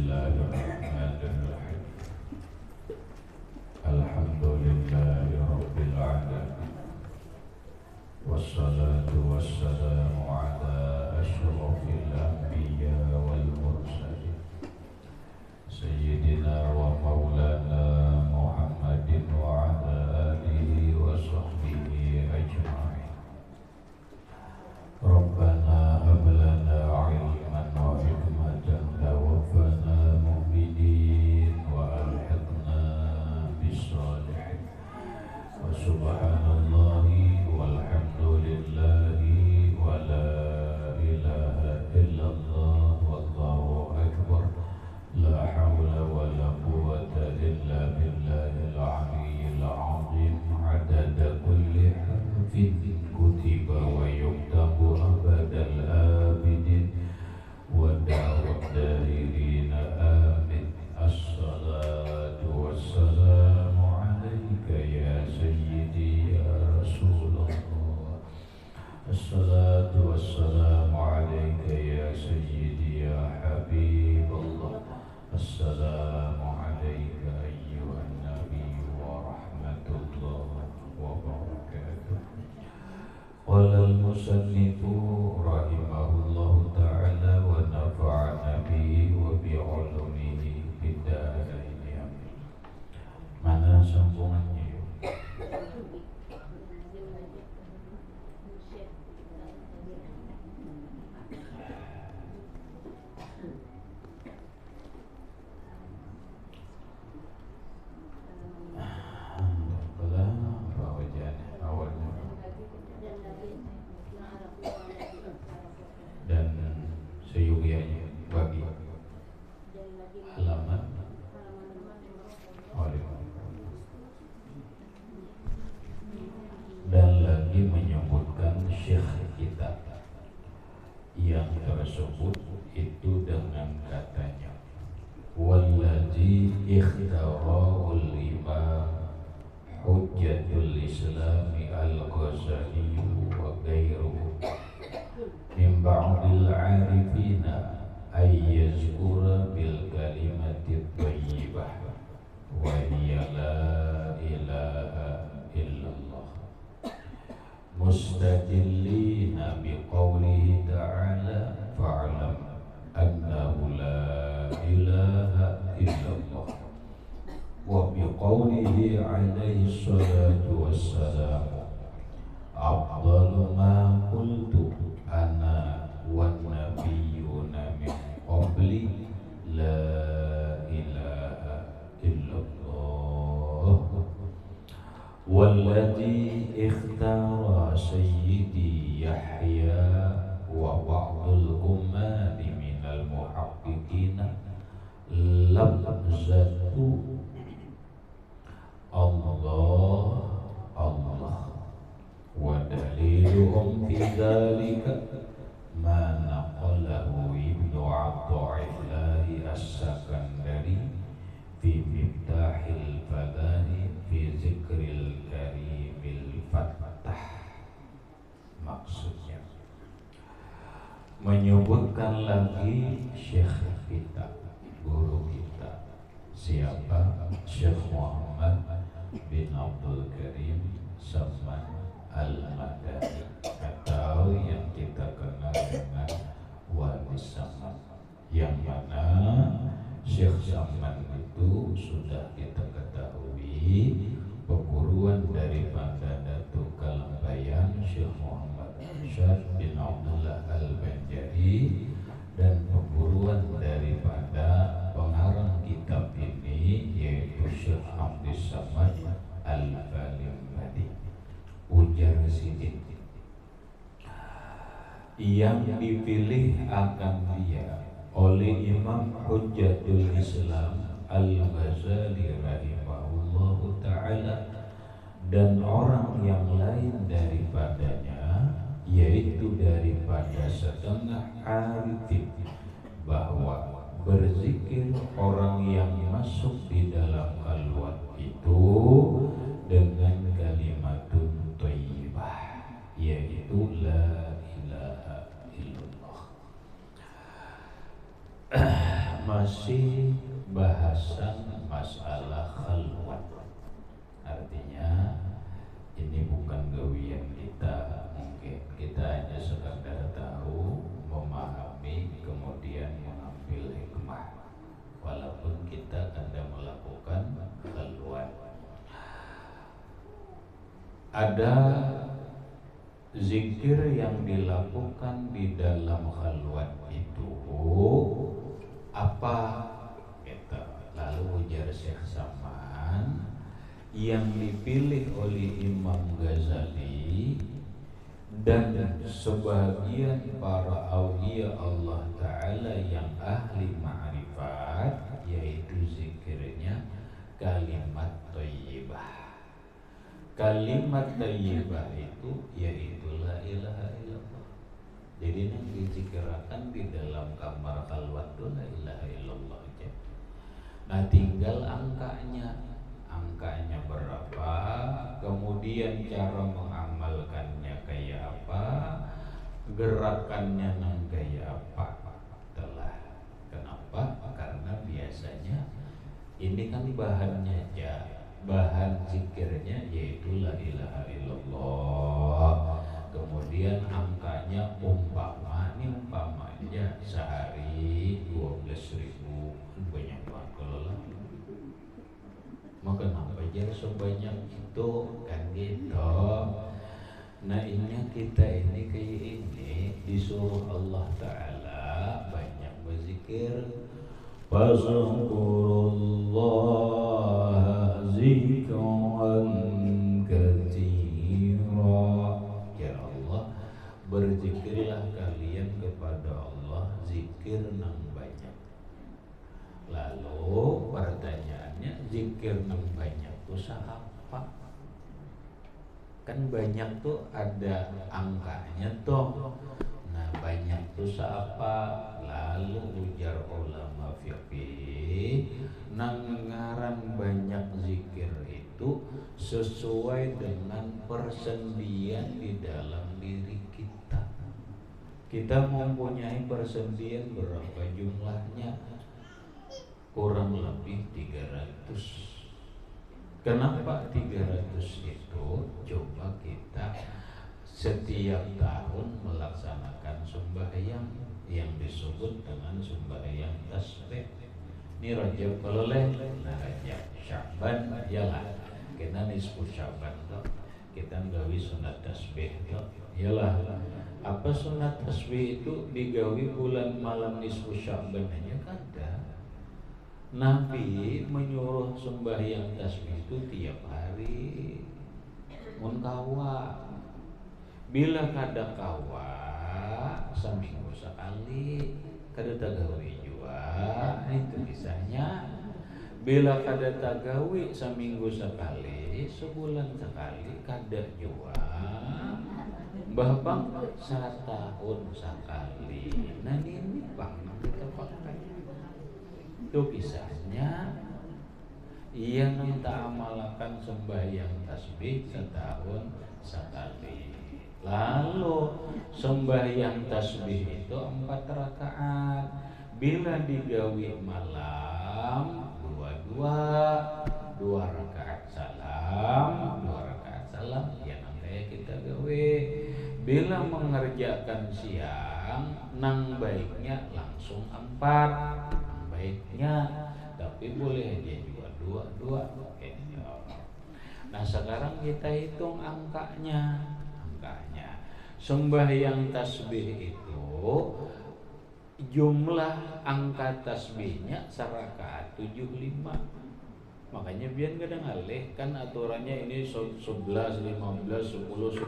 Bismillahirrahmanirrahim. Alhamdulillahi rabbil alamin. Wassalatu wassalamu ala asyrafil anbiya wal mursalin Sayyidina wa maulana Muhammadin wa ala alihi wa sahbihi ajma'in. Rabbana hab lana ilman wa hikmatan tawaffana mu'minin wa alhiqna bis-shalihin. Wa subhanallahi walhamdulillahi wa la ilaha illallah wallahu akbar. La hawla wa la quwwata illa billahil aliyyil azim. Adada kulli harfin kutiba wa yuktabu abadal abidin wa da'wat dahirina amin. Assalatu wassalamu alaika ya sayyidi ya Rasulullah. Assalatu wassalamu alaika ya sayyidi ya Habiballah. Assalamu alaika ayyuhan nabi wa rahmatullah wa barakatuh. Qala al-musannifu rahimahullahu ta'ala wa nafa'ana bihi wa bi'ulumihi fid dharain amin. Mana sambungannya? Dan seyugianya bagi halaman dan lagi menyebutkan syekh kita yang tersebut itu dengan katanya wallazi ikhtarahul imam hujjatul islami al-Ghazali wa ghairuhu min ba'dil arifina ay yazkura bil kalimati thayyibah wa hiya la ilaha illallah mustadillina bi qawlihi ta'ala fa'lam annahu la ilaha illallah wa bi qawlihi alaihi salatu wassalam afdalu ma qultu ana wan nabiyyuna min qabli la ilaha illallah walladhi ikhtara sayyidi Yahya wa ba'dul ummati minal muhaqqiqina lafzatu Allah Allah wa daliluhum fi dhalika ma naqalahu Ibnu Athaillah as-Sakandari fi Miftahil Fadahi fi Zikril Karimil Fattah. Maksudnya menyebutkan lagi syekh kita, guru kita. Siapa? Syekh Muhammad bin Abdul Karim Saman Al-Madani atau yang kita kenal dengan Wali Saman, yang mana Syekh Saman itu sudah kita ketahui perguruan daripada Datuk Kalambayan Syekh Muhammad Arsyad bin Abdullah Al-Banjari dan perguruan daripada pengarang kitab ini yaitu Syekh Abdus Samad Al-Balimbadi. Ujar Sidin yang dipilih akan dia oleh Imam Hujjatul Islam Al-Ghazali rahimahullahu ta'ala dan orang yang lain daripadanya, yaitu daripada setengah arifin, bahwa berzikir orang yang masuk di dalam khalwat itu dengan kalimatun thayyibah, yaitu la ilaha illallah. masih bahasan masalah khalwat. Artinya ini bukan gawian kita, mungkin kita hanya sekadar tahu, memahami, kemudian mengambil hikmah. Walaupun kita kadang melakukan khalwat, ada zikir yang dilakukan di dalam khalwat itu apa? Gitu. Lalu ujar Syekh Saman, yang dipilih oleh Imam Ghazali dan sebagian para awliya Allah Ta'ala yang ahli ma'rifat, yaitu zikirnya kalimat thayyibah. Kalimat thayyibah itu yaitu la ilaha illallah. Jadi yang dizikirkan di dalam kamar khalwat itu la ilaha illallah aja. Nah tinggal angkanya berapa, kemudian cara mengamalkannya kayak apa, gerakannya nang kayak apa. Telah. Kenapa? Karena biasanya ini kan bahannya aja, bahan zikirnya yaitu la ilaha illallah. Kemudian angkanya umpamanya sehari 12.000, banyak banget kalau lah. Maka kenapa aja sebanyak itu kan gitu. Nah ini kita ini kayak ini disuruh Allah Ta'ala banyak berzikir. Fazkurullaha zikran katsira. Ya Allah, berzikirlah kalian kepada Allah zikir nang banyak. Lalu pertanyaannya, zikir nang banyak itu apa? Kan banyak tuh ada angkanya tuh. Nah banyak tuh apa? Lalu ujar ulama fikih, nang ngaran banyak zikir itu sesuai dengan persendian di dalam diri kita. Kita mempunyai persendian berapa jumlahnya? Kurang lebih 300. Kenapa 300 itu? Coba kita setiap tahun melaksanakan sembahyang yang disebut dengan sembahyang tasbih. Ini Rajab kalau nah Rajab Sya'ban yalah kita nisfu Sya'ban tuh kita nggawi sunat tasbih tuh yalah. Apa sunat tasbih itu digawi bulan malam nisfu Sya'ban aja kada. Nabi menyuruh sembahyang tasbih itu tiap hari mun kawa. Bila kada kawa seminggu sekali, kada tagawi jua. Itu kisahnya. Bila kada tagawi seminggu sekali, sebulan sekali, kada jua. Bahkan 1 tahun sekali. Nah ini bang kita pakai. Itu kisahnya. Ia minta amalkan sembahyang tasbih 1 tahun sekali. Lalu sembahyang tasbih itu 4 rakaat. Bila digawi malam 2 rakaat salam, 2 rakaat salam ya namanya kita gawe. Bila mengerjakan siang nang baiknya langsung 4 nang baiknya, tapi boleh aja juga 2 gitu. Nah sekarang kita hitung angkanya. Sembahyang tasbih itu jumlah angka tasbihnya serakaat 75. Makanya biar kadang ngalih kan aturannya ini 11, 15, 10, 10.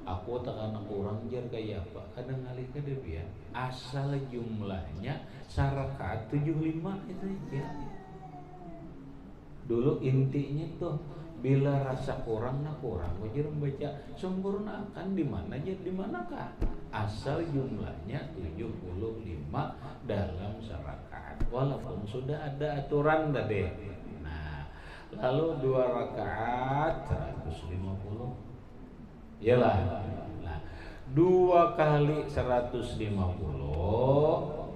Aku tekan kurang jar kayak apa? Kadang ngalih kada biar asal jumlahnya serakaat 75 itu ya. Dulu intinya tuh bila rasa kurang wajar membaca sempurna kan di mana aja di manakah asal jumlahnya 75 dalam serakaat walaupun sudah ada aturan tadi. Nah lalu 2 rakaat 150 iyalah. Nah 2 kali 150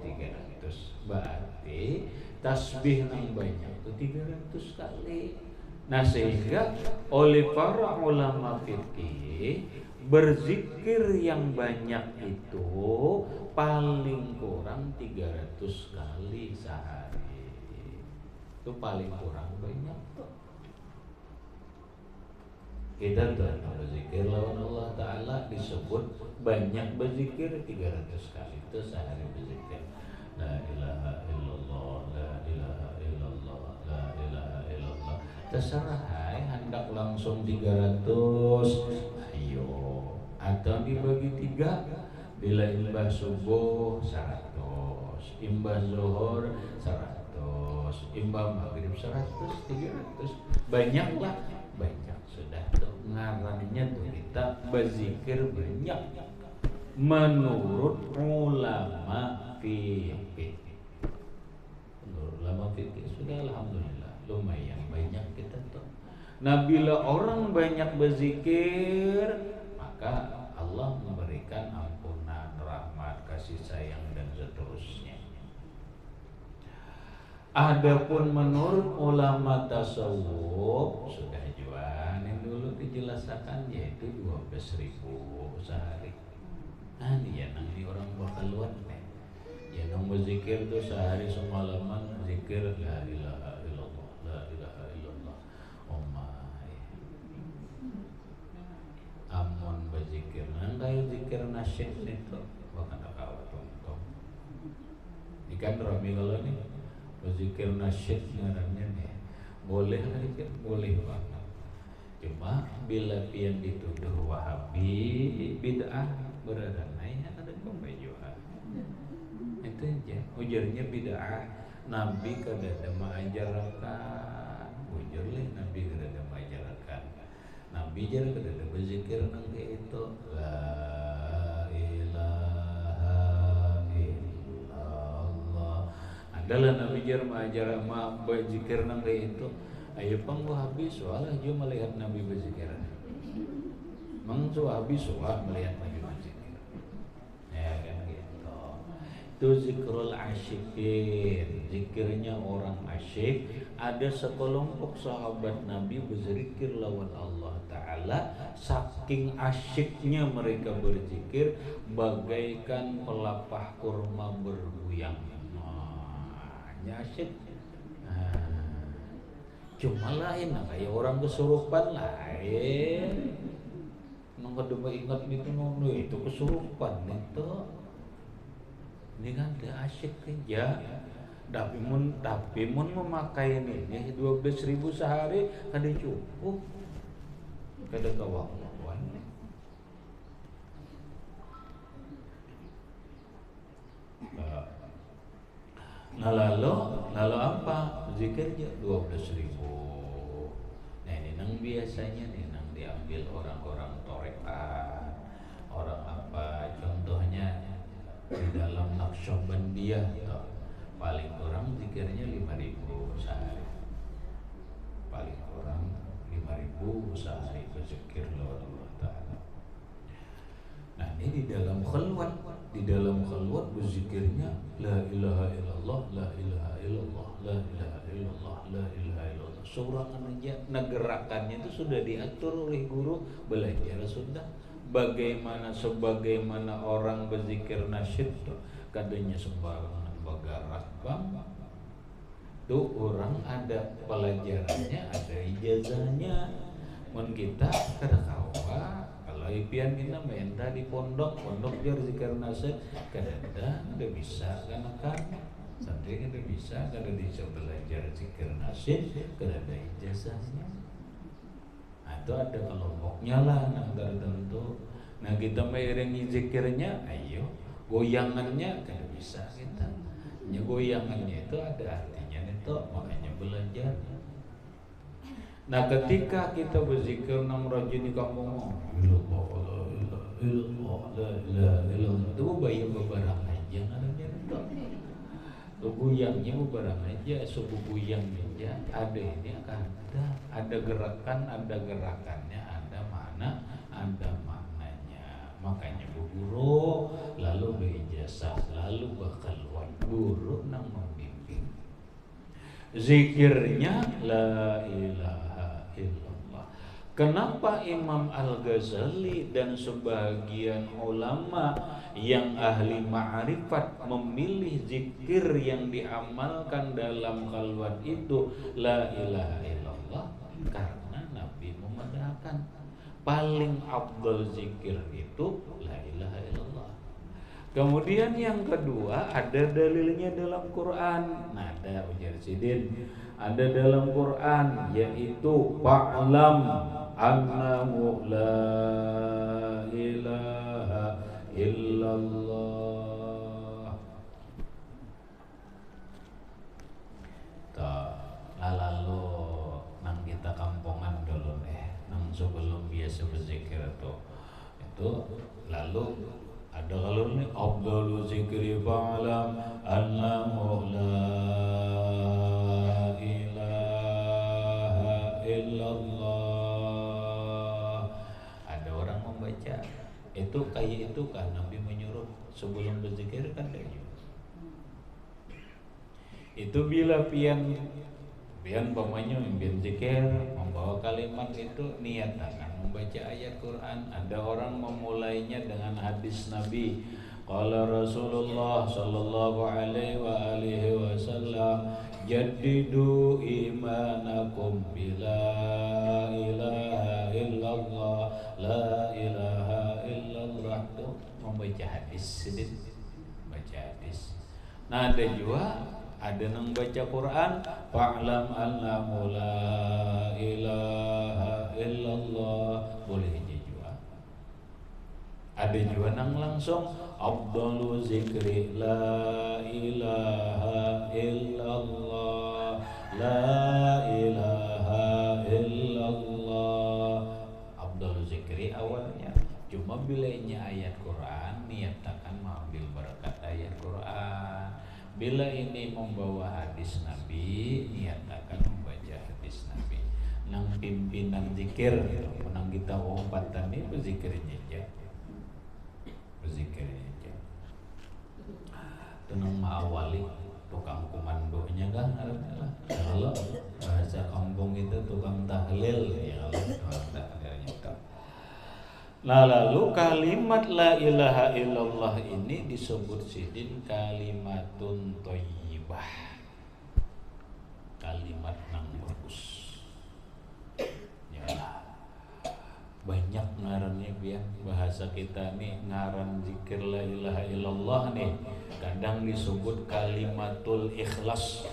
300 Berarti tasbih yang banyak itu 300 kali. Nah sehingga oleh para ulama fikih berzikir yang banyak itu paling kurang 300 kali sehari. Itu paling kurang banyak tuh. Kita tuh berzikir lawan Allah Ta'ala disebut banyak berzikir 300 kali itu sehari berzikir. La ilaha illallah, la ilaha illallah, la ilaha illallah. Terserah hai, hendak langsung 300, ayo. Atau dibagi 3, bila imbah subuh 100, imbah zuhur 100, imbah maghrib 100, 300. Banyak lah, banyak sudah tuh. Ngarannya tuh kita berzikir banyak menurut ulama fikih. Menurut ulama fikih sudah alhamdulillah lumayan banyak kita tuh. Nah bila orang banyak berzikir maka Allah memberikan ampunan, rahmat, kasih sayang dan seterusnya. Adapun menurut ulama tasawuf sudah jual yang dulu dijelaskan yaitu 12.000 sehari. Nah ini ya nanti orang bakal luar nih. Ya nang berzikir tuh sehari semalaman zikir la ilaha illallah, la ilaha illallah. Oh my. Amun berzikir nang kayak zikir nasyid itu bahkan kawat tong. Ikan rami kalau nih berzikir nasyid ngarannya nih. Boleh zikir, boleh banget. Cuma bila pian dituduh Wahabi bid'ah beradaan ada pembajuan. Itu aja. Ujarnya bid'ah. Nabi kada mengajarkan. Ujarlah Nabi kada mengajarkan. Nabi jar kada berzikir nang itu la ilaha illallah. Adalah Nabi jar mengajar berzikir nang itu. Ayo pang Wahabi soalnya juga melihat Nabi berzikir. Mang Wahabi soal melihat Nabi berzikir. Ya kan gitu. Itu zikrul asyikin, zikirnya orang asyik. Ada sekelompok sahabat Nabi berzikir lawan Allah Ta'ala. Saking asyiknya mereka berzikir bagaikan pelapah kurma bergoyang. Nah, asyik. Cuma lain kayak orang kesurupan lain. Nunggu demi ingat itu nunggu itu kesurupan itu. Ini kan dia asyik kerja. Tapi mun memakai ini 12.000 sehari kada cukup. Kada kawan. Nah lalu apa? Zikirnya 12.000. Nah ini nang biasanya nih nang diambil orang-orang torekat, orang apa? Contohnya di dalam Naqsyabandiyah paling kurang zikirnya 5.000 sehari. Paling kurang 5.000 sehari berzikir lawan Allah Ta'ala. Nah ini di dalam khalwat berzikirnya la ilaha illallah, la ilaha illallah, la ilaha illallah, la ilaha illallah. Seorangan aja gerakannya itu sudah diatur oleh guru, belajar sudah sebagaimana orang berzikir nasyid tuh kadanya sembarangan bagarak bang. Tuh orang ada pelajarannya, ada ijazahnya. Mun kita kada kawa kalau impian kita minta di pondok biar zikir nasyid kada bisa kan santri kada bisa belajar zikir nasyid kada ada ijazahnya. Itu ada kelompoknya lah yang tertentu. Nah kita mengiringi zikirnya, ayo goyangannya kada bisa kita. Goyangannya itu ada artinya itu, makanya belajar. Nah ketika kita berzikir nang rajin di kampung, illallah la ilaha illallah, itu bayar beberapa aja namanya itu. Guyangnya beberapa aja, subuh guyang aja. Ada ini ada gerakannya, ada maknanya. Makanya bu guru lalu beja biasa lalu bakal guru nang membimbing. Zikirnya la ilaha illallah. Kenapa Imam Al-Ghazali dan sebagian ulama yang ahli ma'rifat memilih zikir yang diamalkan dalam khalwat itu la ilaha illallah? Karena Nabi memandangkan paling afdal zikir itu la ilaha illallah. Kemudian yang kedua ada dalilnya dalam Quran. Nah, ada ujar Sidin, ada dalam Quran yaitu fa'lam annahu la ilaha illallah. Lalu nang kita kampungan dulu nang sebelum biasa berzikir itu lalu ada kalau ini afdalu zikri fa'lam annahu la ilaha illallah. Ada orang membaca itu kayak itu kan Nabi menyuruh sebelum berzikir kan kayak itu bila pian pamanya mimpin zikir membawa kalimat itu niat akan membaca ayat Quran. Ada orang memulainya dengan hadis Nabi. Qala Rasulullah sallallahu alaihi wa alihi wasallam jaddidu imanakum bila ilaha illallah la ilaha illallah. Tuh membaca hadis sedikit, baca hadis. Nah ada juga ada yang baca Quran fa'lam annahu la ilaha illallah, boleh juga. Ada juga yang langsung afdalu zikri la ilaha illallah la ilaha illallah. Afdalu zikri awalnya cuma bilanya ayat Quran niatakan mengambil berkat ayat Quran. Bila ini membawa hadis Nabi, niatakan membaca hadis Nabi. Nang pimpinan zikir, menang kita umpatan ini berzikirnya aja, tenang ma'awali, tukang komandonya kan, kalau bahasa kampung itu tukang tahlil, ya tukang tahlilnya itu. Nah lalu kalimat la ilaha illallah ini disebut sidin kalimatun thayyibah, kalimat nang bagus. Ya banyak ngarannya biar bahasa kita nih ngaran zikir la ilaha illallah nih kadang disebut kalimatul ikhlas,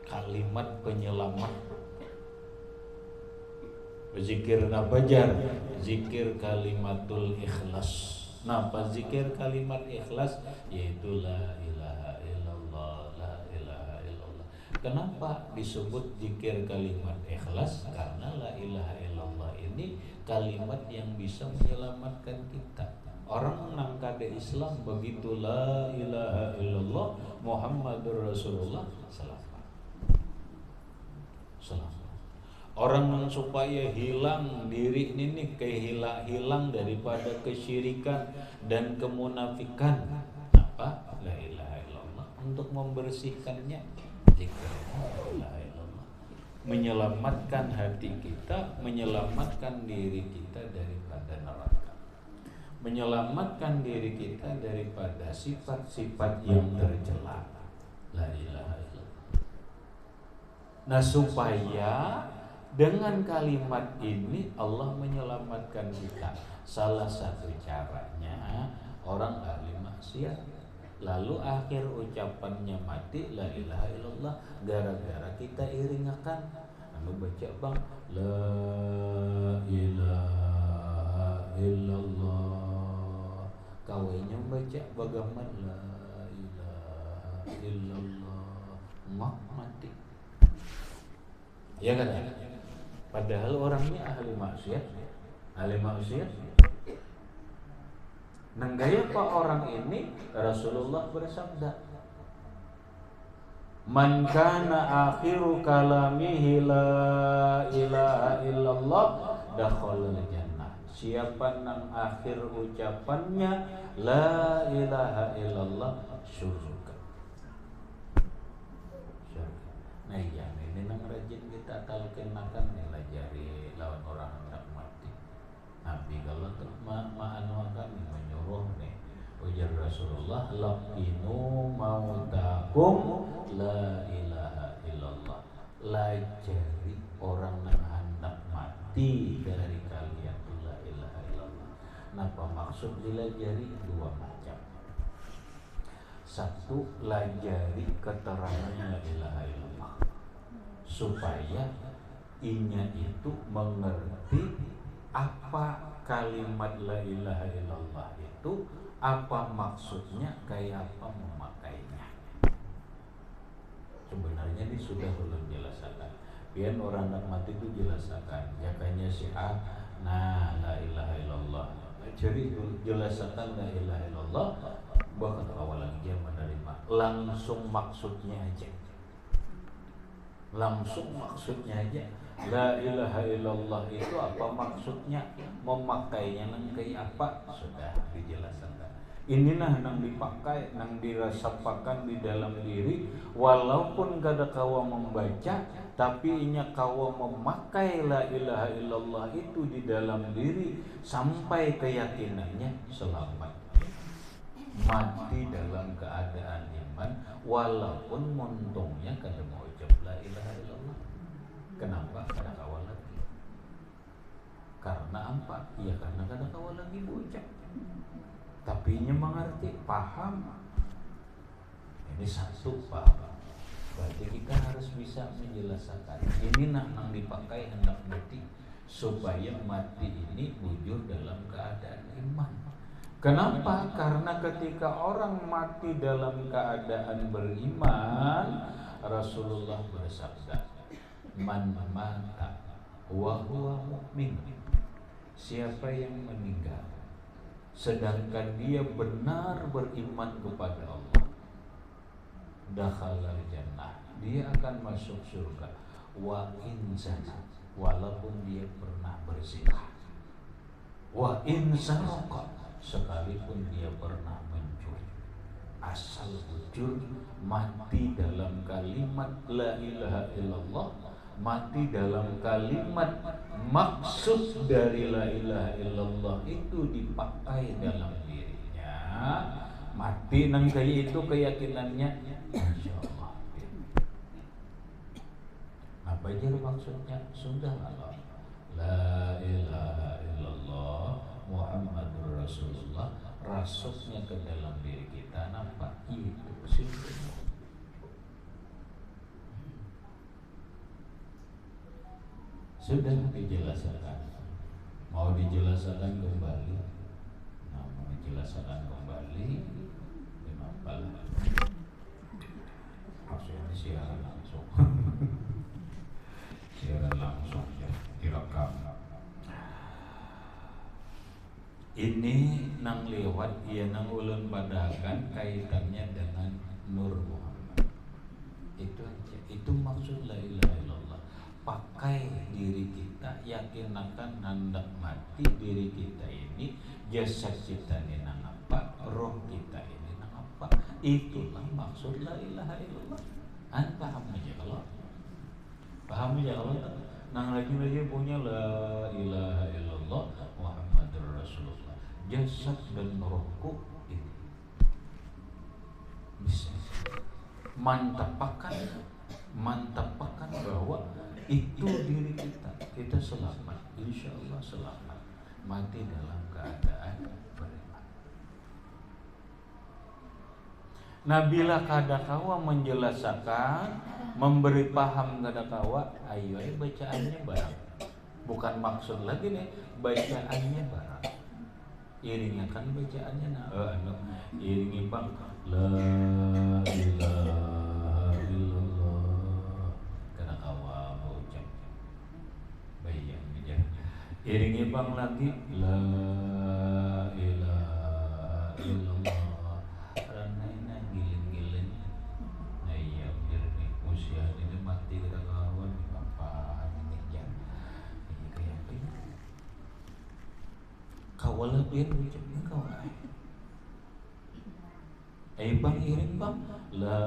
kalimat penyelamat. Zikir nabajar, zikir kalimatul ikhlas. Napa zikir kalimat ikhlas? Yaitu la ilaha illallah, la ilaha illallah. Kenapa disebut zikir kalimat ikhlas? Karena la ilaha illallah ini kalimat yang bisa menyelamatkan kita. Orang nang kade Islam begitu la ilaha illallah Muhammadur Rasulullah sallallahu. Orang yang supaya hilang diri ini hilang daripada kesyirikan dan kemunafikan. Apa? La ilaha illallah. Untuk membersihkannya zikir la ilaha illallah. Menyelamatkan hati kita, menyelamatkan diri kita daripada neraka. Menyelamatkan diri kita daripada sifat-sifat yang tercela. La ilaha illallah. Nah supaya dengan kalimat ini Allah menyelamatkan kita. Salah satu caranya orang ahli maksiat lalu akhir ucapannya mati la ilaha illallah gara-gara kita iringakan anu baca bang la ilaha illallah kawainya baca bagaimana la ilaha illallah mati ya kan ya. Padahal orangnya ahli maksiat. Nenggaya pak orang ini Rasulullah bersabda, man kana akhiru kalamihi la ilaha illallah dakhalal jannah. siapa nang akhir ucapannya la ilaha illallah surga. Nah iya, ini nang rajin kita talqinakan nilai jari lawan orang hendak mati. Nabi kalau ma'anu kami menyuruh nih, ujar Rasulullah, laqinu mautakum la ilaha illallah. Lajari orang nang hendak mati dari kalian la ilaha illallah. Napa maksud dilajari? Dua macam. Satu, lajari keterangan la ilaha illallah supaya inya itu mengerti apa kalimat la ilaha illallah itu, apa maksudnya, kayak apa memakainya. Sebenarnya ini sudah belum jelaskan. Biar orang nak mati itu jelaskan. Jakanya si A, nah la ilaha illallah. Jadi jelaskan la ilaha illallah. Bahkan awal lagi dia menerima. Langsung maksudnya aja. Langsung maksudnya aja. La ilaha illallah itu apa maksudnya, memakainya nang kayak apa, sudah dijelaskan. Ini nah nang dipakai, nang dirasakan di dalam diri, walaupun kada kawa membaca, tapi inya kawa memakai la ilaha illallah itu di dalam diri sampai keyakinannya selamat. Mati dalam keadaan iman, walaupun montongnya kada mau ucap la ilaha illallah. Kenapa? Kada kawa lagi. Karena apa? Ya karena kada kawa lagi ucap. Tapi nya mengerti, paham. Ini satu paham. Berarti kita harus bisa menjelaskan. Ini nang dipakai hendak mati supaya mati ini wujud dalam keadaan iman. Kenapa? Karena ketika orang mati dalam keadaan beriman, Rasulullah bersabda, man mata wa huwa mu'min, siapa yang meninggal sedangkan dia benar beriman kepada Allah, dakhalal jannah, dia akan masuk surga, wa in zana, walaupun dia pernah berzina, wa in sarqa, sekalipun dia pernah mencuri, asal wujud mati dalam kalimat la ilaha illallah, mati dalam kalimat maksud dari la ilaha illallah itu dipakai dalam dirinya, mati nang kayak itu keyakinannya, insyaallah. Apa aja maksudnya? Sudah Allah, la ilaha illallah Muhammadur Rasulullah, rasuknya ke dalam diri kita, nampak itu simpel. Sudah dijelaskan. Mau dijelaskan kembali? Nah, mau dijelaskan kembali, kenapa? Maksudnya siaran langsung. Siaran langsung ya, direkam. Ini nang lewat, ia nang ulun padakan kaitannya dengan Nur Muhammad. Itu aja. Itu maksud la ilaha illallah. Pakai diri kita, yakinkan hendak mati diri kita ini, jasad kita ini nang apa, roh kita ini nang apa. Itulah maksud la ilaha illallah. Anda paham aja kalau paham aja kalau nang lagi punya la ilaha illallah Muhammadur Rasulullah, jasad dan rohku ini bisa mantapkan bahwa itu diri kita selamat, insya Allah selamat, mati dalam keadaan beriman. Nabila kadakawa menjelaskan, memberi paham kadakawa, ayo bacaannya barang, bukan maksud lagi nih, bacaannya barang, iringakan bacaannya, iringi bang, la ilaha illallah, kadakawa ucap, bayang aja, iringi bang lagi, la ilaha illallah. Kawalah pian ucapnya kau. Bang iring bang. La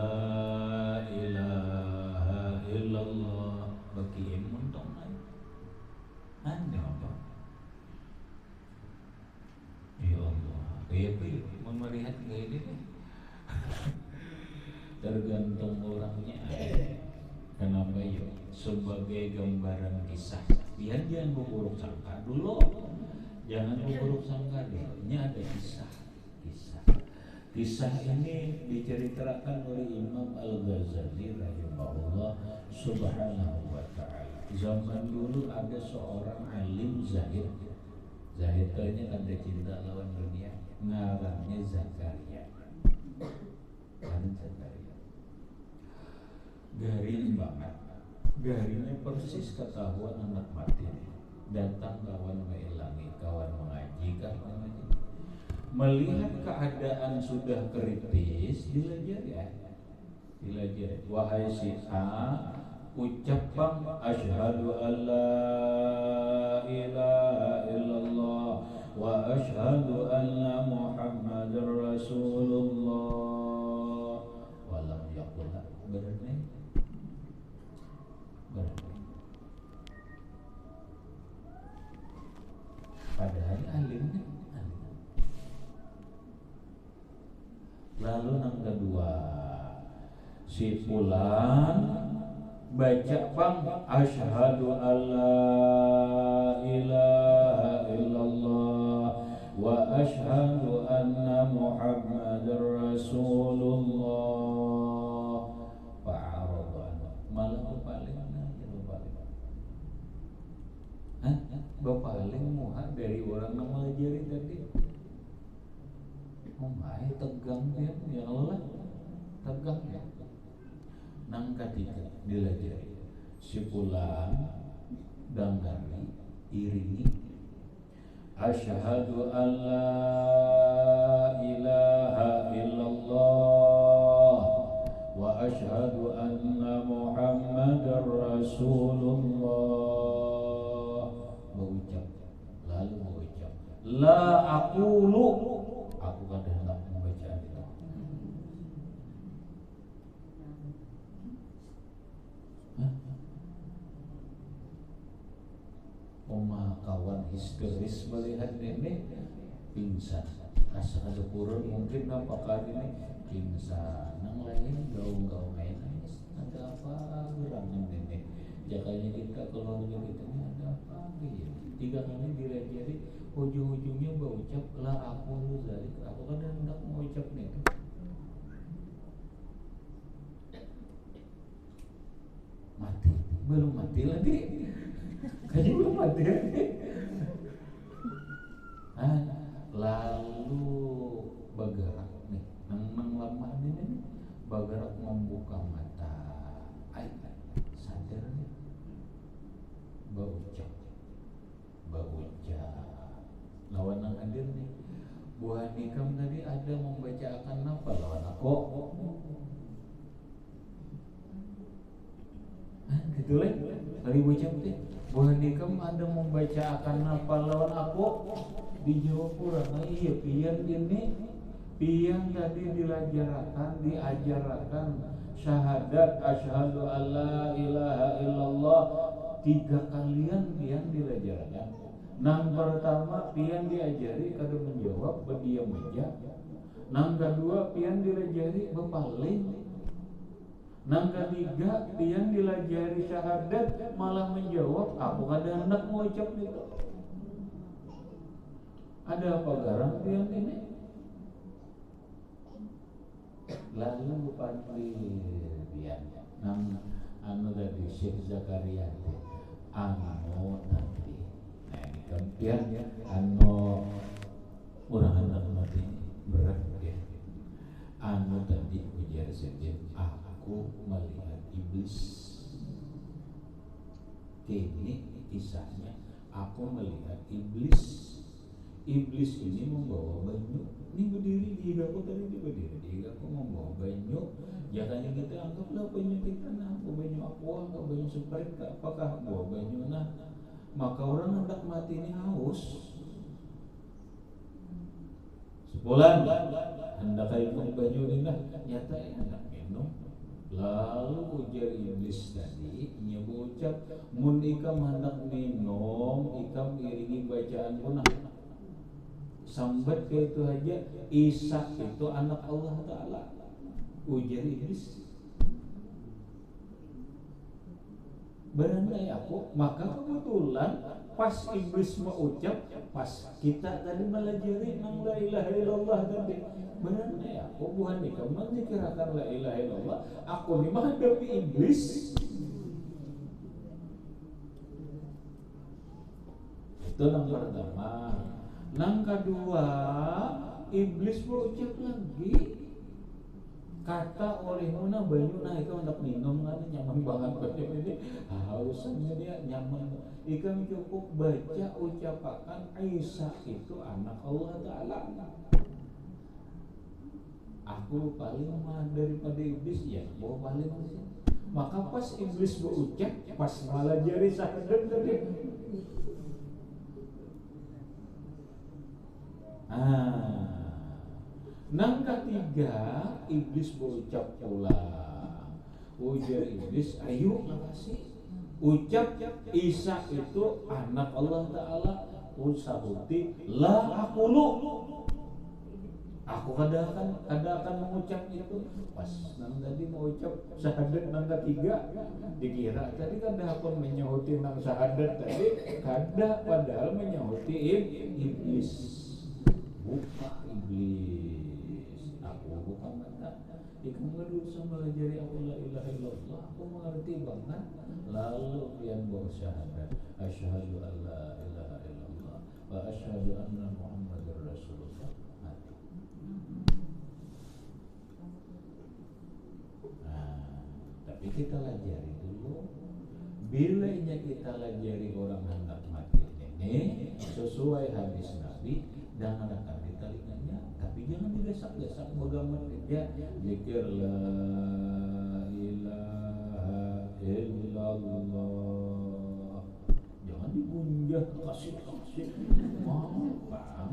ilaha illallah. Bagi muntong ay. Ande apa? Ya Allah. Kaya melihat gaya ini. Tergantung orangnya. Kenapa yuk? Sebagai gambaran kisah. Jangan berburuk sangka dulu. Jangan berburuk sangka dulu. Ini ada kisah. Kisah ini diceritakan oleh Imam Al-Ghazali rahimahullah subhanahu wa ta'ala. Zaman dulu ada seorang alim zahid. Zahid itu ada cinta lawan dunia. Ngarannya Zakaria. Garing banget. Garingnya persis ketahuan anak mati. Datang kawan mengilangi, kawan mengaji, kawan melihat keadaan sudah kritis, dilajari. Wahai si A, ucap bang, asyhadu an la ilaha illallah wa asyhadu anna Muhammadar Rasulullah. Walam yaqulah berani. Padahal alimnya. Lalu yang kedua, si fulan baca bang, asyhadu alla ilaha illallah wa asyhadu anna Muhammadar Rasulullah. Fa'aradan malah berpaling. Berpaling muha dari orang yang melajari tadi. Tegang dia, ya Allah, tegang ya. Nang ketiga dilajari, si fulan dangani iringi, asyhadu an la ilaha illallah wa asyhadu anna Muhammadar Rasulullah. Mengucap, lalu mengucap, la aqulu, aku kadang hendak membaca itu. Kawan histeris melihat ini pingsan. Asa ada kurun mungkin apakah ini pingsan. Nang lain gaung-gaung nangis. Ada apa gerangan ini? Jakanya kita keluarga kita ini ada apa? Tiga kali dilajari, ujung-ujungnya berucap la aku zalik. Aku kan hendak mengucap nih. Mati, belum mati lagi. Kayaknya belum mati lagi. Lalu bergerak nih, nang lama ini bergerak membuka mata. Sadar nih, berucap. Lawan yang hadir nih, Bu Hanikam tadi ada membacakan apa lawan aku? Gitu lah, kali ucap deh. Bu Hanikam ada membacakan apa lawan aku? Dijawab kurang, iya pian ini, pian tadi diajarkan syahadat asyhadu alla ilaha illallah 3 kalian pian diajarkan. Nang pertama pian diajari kada menjawab berdiam aja. Nang kedua pian diajari berpaling. Nang ketiga pian dilajari syahadat malah menjawab aku kada hendak mengucap itu. Ada apa garang pian ini? Lalu panggil pian nang anu tadi Syekh Zakaria anu nanti. Nah ini kan pian anu urang anak mati berat ya. Anu tadi ujar saja aku melihat iblis. Ini kisahnya aku melihat iblis. Iblis ini membawa banyu. Ini berdiri di aku tadi dia berdiri di aku membawa banyu. Jangan kita anggaplah banyu kita nah, banyu aqua atau banyu Sprite apakah bawa banyu nah. Maka orang hendak mati ini haus. Sebulan hendak ikut baju indah nyata hendak minum. Lalu ujar iblis tadi nyebu ucap mun ikam hendak minum ikam iringi bacaan punah sambat ke itu aja Isa itu anak Allah Ta'ala ujar iblis. Berandai aku maka kebetulan pas iblis mau ucap pas kita tadi melajari nang la ilaha illallah tadi berandai aku bukan ikam menzikirkan la ilaha illallah aku ni menghadapi iblis. Itu nang pertama. Nang kedua iblis berucap lagi kata oleh mana banyu nah itu hendak minum kan nyaman banget baca ini hausannya dia nyaman ikan cukup baca ucapakan Isa itu anak Allah Ta'ala. Aku paling mah daripada iblis ya bawa paling sih. Maka pas iblis berucap pas malah jari sahadam tadi nang ketiga iblis berucap pula ujar iblis ayo makasih ucap Isa itu anak Allah Ta'ala usahuti la aqulu aku kada akan mengucap itu pas nang tadi mau ucap syahadat nang ketiga dikira tadi kada aku menyahuti nang syahadat tadi kada padahal menyahuti iblis buka iblis aku bukan mata ikut berusaha melajari aku la ilaha illallah aku mengerti banget lalu yang bersyahadat asyhadu an la ilaha illallah wa asyhadu anna muhammadar rasulullah mati. Tapi kita lajari dulu bilanya kita lajari orang hendak mati ini sesuai hadis Nabi jangan akan ditalinganya tapi jangan didesak-desak bagaimana dia zikir la ilaha illallah jangan digunjah kasih mau bang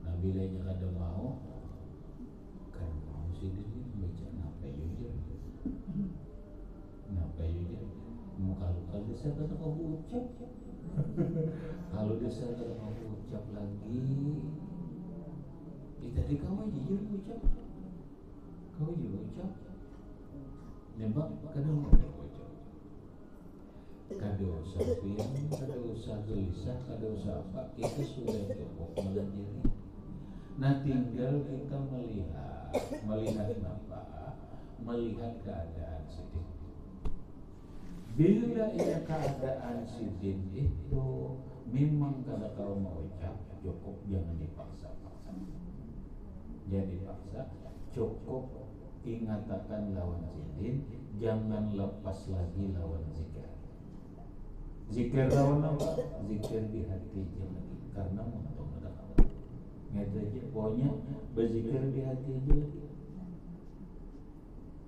Nabi lainnya kada mau kan mau sih ini baca napa jujur muka-luka desa kata kau ucap kalau desa kata kau ucap lagi tadi kau jujur ucap kau juga ucap nembak kadang mau ucap kada usah pian kada usah gelisah kada usah apa kita sudah cukup melajari nah tinggal kita melihat apa melihat keadaan sedih. Bila ia keadaan sidin itu memang kalau kau mau ucap cukup jangan dipaksa-paksa. Jangan dipaksa, cukup ingatakan lawan sidin, jangan lepas lagi lawan zikir. Zikir lawan apa? Zikir di hati jangan karena mengentung ada kawan. Ngerti aja, pokoknya berzikir di hati aja lagi.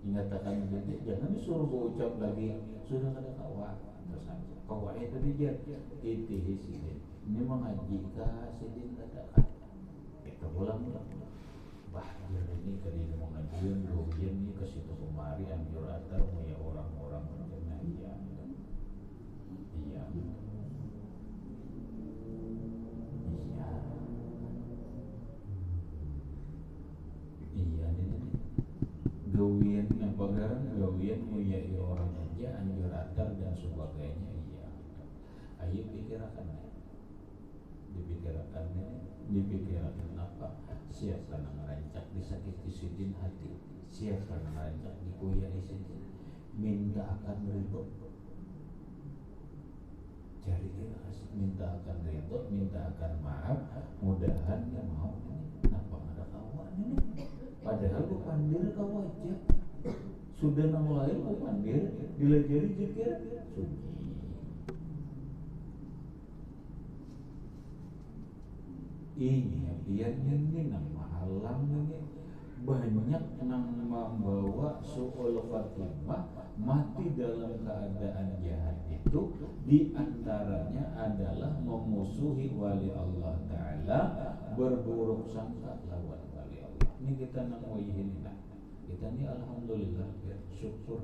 Ingatakan jadi jangan disuruh berucap lagi sudah ada kawan terus aja kawan itu dia itu sidin ini mengaji kah sidin katakan kita ulang-ulang bahaya ini kali mengajian dojen ini ke situ kemari anjur atar punya orang-orang berkena iya gawian yang pagaran gawian nguyai orang aja anjur atar dan sebagainya iya ayo dipikirkan apa siapa yang merancak disakiti sidin hati siapa yang merancak dikuyai sidin minta akan ridho cari minta akan ridho minta akan maaf mudahan yang mau ini kenapa ada kawan ini padahal lu pandir kau aja sudah nang lain lu pandir dilajari zikir sunyi ini biarnya ini nang mahalang ini banyak yang membawa su'ul khatimah, mati dalam keadaan jahat itu diantaranya adalah memusuhi wali Allah Ta'ala, berburuk sangka lawan wali Allah. Ini kita namwayihin lah. Kita ini alhamdulillah ya, syukur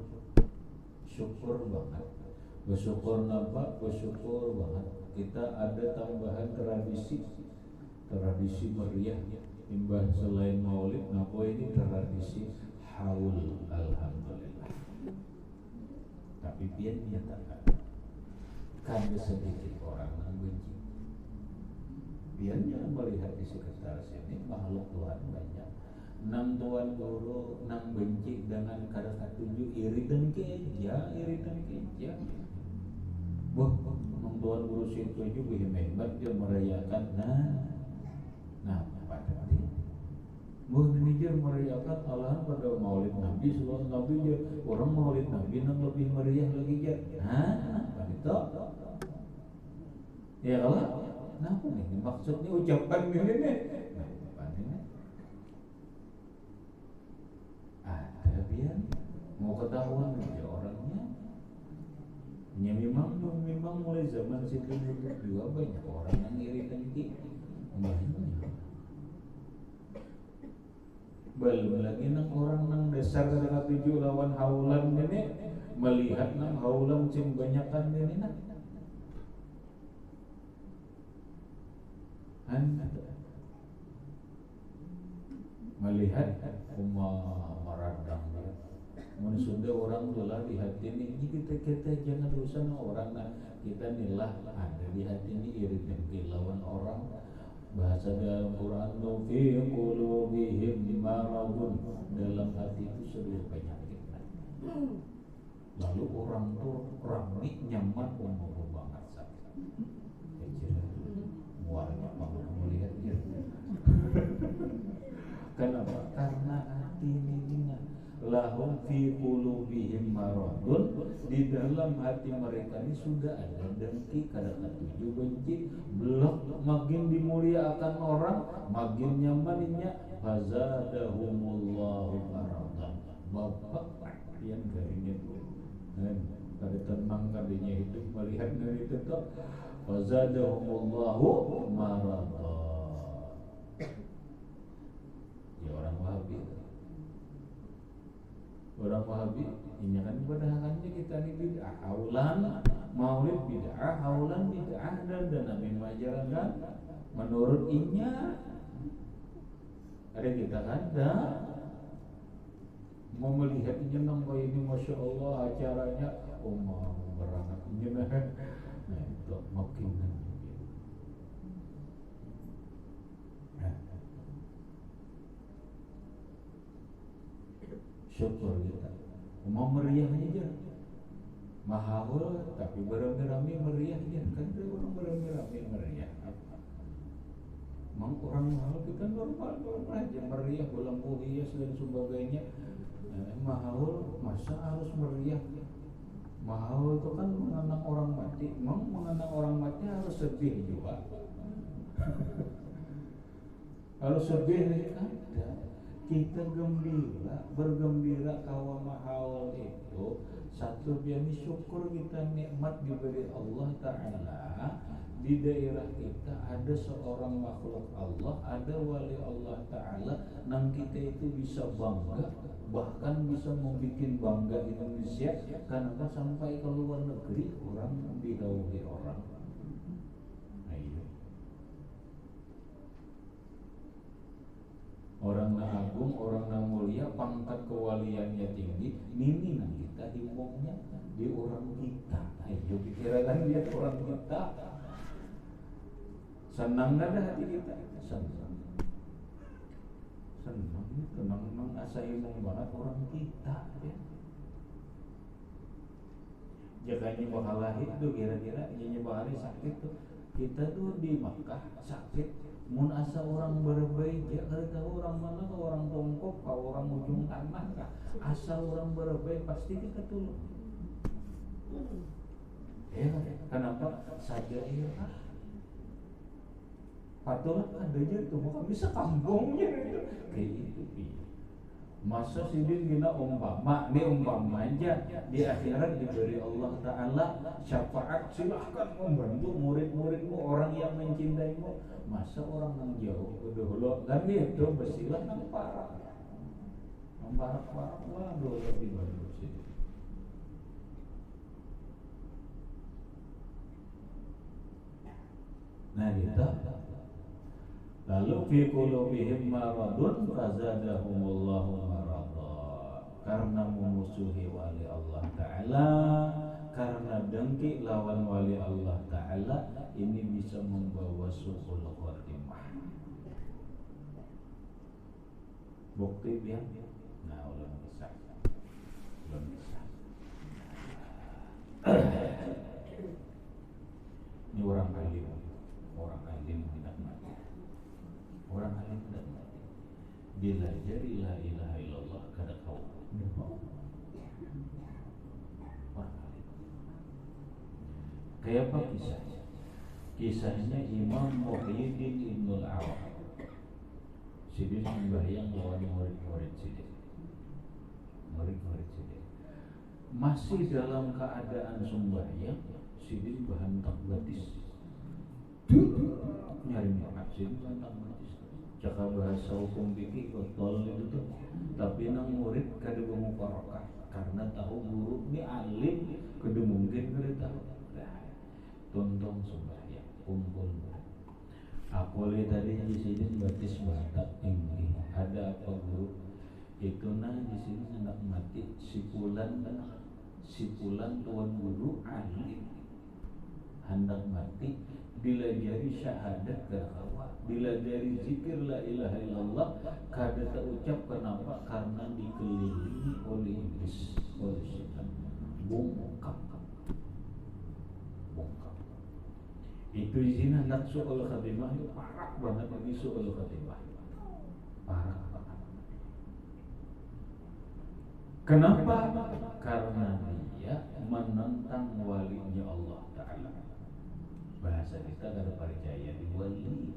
banget. Bersyukur nampak, bersyukur banget. Kita ada tambahan tradisi meriah. Imbah selain maulid, napa ini tradisi haul, alhamdulillah. Tapi pian nyatakan kan sedikit orang yang benci. Pian yang melihat di sekitar sini makhluk Tuhan banyak. Nang tuan guru nang benci dengan kada katuju iri dan keja. Wah, nang tuan guru situ juga hebat dia merayakan. Nah, pada ini Mujur meriahkan Allah pada maulid Nabi Sallallahu Alaihi Wasallam. Orang maulid Nabi yang lebih meriah lagi ya. Begitu. Ya Allah. Nah, ini maksudnya ucapan ini nih. Ada biar mau ketahuan aja orangnya. Ya memang mulai zaman situ juga banyak orang yang iri dan banyak. Belum lagi nang orang nang dasar kata tujuh lawan haulan ini melihat nang haulan cing banyakan ini nak melihat maradang mun Sunda orang telah di hati ini kita jangan urusan orang nah kita nilah ada di hati ini iri dengki lawan orang. Bahasa dalam Quran fi qulubihim maradun, dalam hati itu sebuah penyakit. Lalu orang tuh ramai nyaman umur banget sakit. Muarnya banget melihatnya. Kenapa? Karena hati ini lahum fi qulubihim maradun, di dalam hati mereka ini sudah ada dengki, kada katuju, benci, belum makin dimuliakan orang, makin nyamannya fazadahumullahu maradan. Bapak yang darinya tuh kada tenang kadinya hidup melihat dari itu tuh fazadahumullahu maradan. Ya orang Wahabi ini kan padahalnya kita ini bid'ah haulan maulid bid'ah haulan bid'ah dan Nabi mengajarkan menurut inya ada kita kan mau melihat ini nampak ini Masya Allah acaranya mau berangat ini nah itu makin syukur kita mau meriahnya aja mahal tapi beramai-ramai meriahnya kan orang beramai-ramai meriah memang orang mahal kita normal aja meriah bulan hias dan sebagainya mahal masa harus meriah mahal itu kan mengenang orang mati memang mengenang orang mati harus sedih juga harus sedih ada kita bergembira kawa mahal itu satu biar syukur kita nikmat diberi Allah Ta'ala. Di daerah kita ada seorang makhluk Allah, ada wali Allah Ta'ala, nang kita itu bisa bangga, bahkan bisa membuat bangga Indonesia karena sampai ke luar negeri orang digauli orang. Orang na agung, orang na mulia, pangkat kewaliannya tinggi, nini nang kita diomongnya di orang kita. Ayo pikirkan dia orang kita. Senang ada hati kita, senang, tenang asa imong banget orang kita. Ya. Jaganya bakal lahir tuh kira-kira, nyanyi bahari sakit tuh. Kita tuh di Makkah sakit. Mun asa orang berbaik ya kada tahu orang mana ke orang tongkok ke orang ujung tanah kah asal orang berbaik pasti kita tolong ya kenapa saja ya patut ada aja tuh bukan bisa kampungnya kayak itu Masa sidin gina umpama, ini umpama aja di akhirat diberi Allah Ta'ala syafaat, silahkan membantu murid-muridmu, orang yang mencintaimu. Masa orang yang jauh dulu kan gitu, besilah nang parah waduh lebih bagus sih. Nah gitu. Lalu fi qulubihim maradun fazadahumullahu marada. Karena memusuhi wali Allah Ta'ala, karena dengki lawan wali Allah Ta'ala, ini bisa membawa su'ul khotimah. Bukti dia? Nah, belum bisa. Ini orang alim tidak mati. Orang alim tidak mati. Bila jadi la ilaha illallah kada kau. Orang alim. Kayak apa kisahnya? Kisahnya Imam Muhyiddin Ibnul Arab. Sidin sembahyang lawan murid-murid Sidin. Masih dalam keadaan sembahyang, Sidin berhantam batis. Nyari makan Sidin berhantam batis. Cakap bahasa hukum fikih kotol itu tuh. Tapi nang murid kada bermufarakah karena tahu guru ini alim, kada mungkin kada tahu. Tonton sembahyang, kumpul. Aku lihat tadi di sini batis batak tinggi. Ada apa guru? Itu nah di sini hendak mati sipulan tuan guru alim hendak mati bila jari syahadat kerawa, bila jari zikir la ilaha illallah kada terucap. Kenapa? Karena dikelilingi oleh iblis, oleh syaitan. Bongkak. Itu izin hendak su'ul khatimah itu parah banget ini su'ul khatimah. Parah banget. Kenapa? Karena dia menentang walinya Allah Ta'ala. Bahasa kita kada percaya di wali.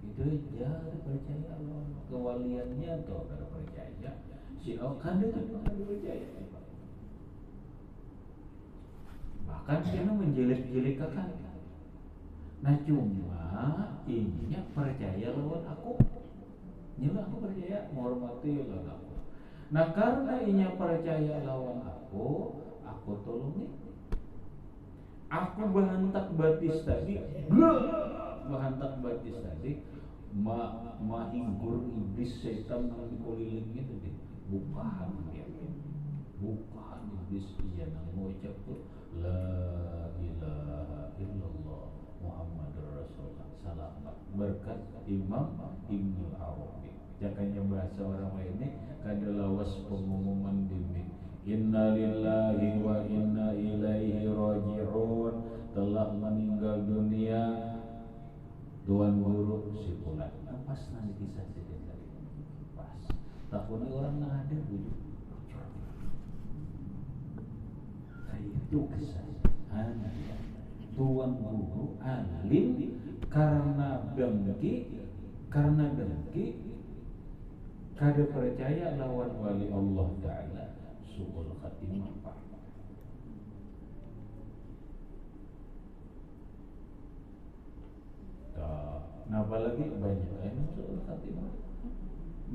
Itu aja kada percaya Allah. Kewaliannya atau kada percaya. Si kada percaya. Bahkan dia menjelek-jelekkan. Nah cuma ininya percaya lawan aku. Nyela aku percaya, menghormati lawan aku. Nah karena inya percaya lawan aku tolongi. Aku bahantak batis tadi, mahinggur iblis setan yang dikelilingi itu deh. Bukan iblis iya nang mengucap tuh la ilaha illallah Muhammadur Rasulullah salamat berkat Imam Ibnul Arabi. Jakanya bahasa orang lainnya kada lawas pengumuman demi inna lillahi wa inna ilaihi raji'un, telah meninggal dunia tuan guru si fulan. Pas nanti kisah cerita pas takutnya orang nggak ada bujuk itu kisah tuan guru alim karena dengki kada percaya lawan wali Allah Ta'ala, su'ul khatimah. Nah apalagi banyak su'ul khatimah.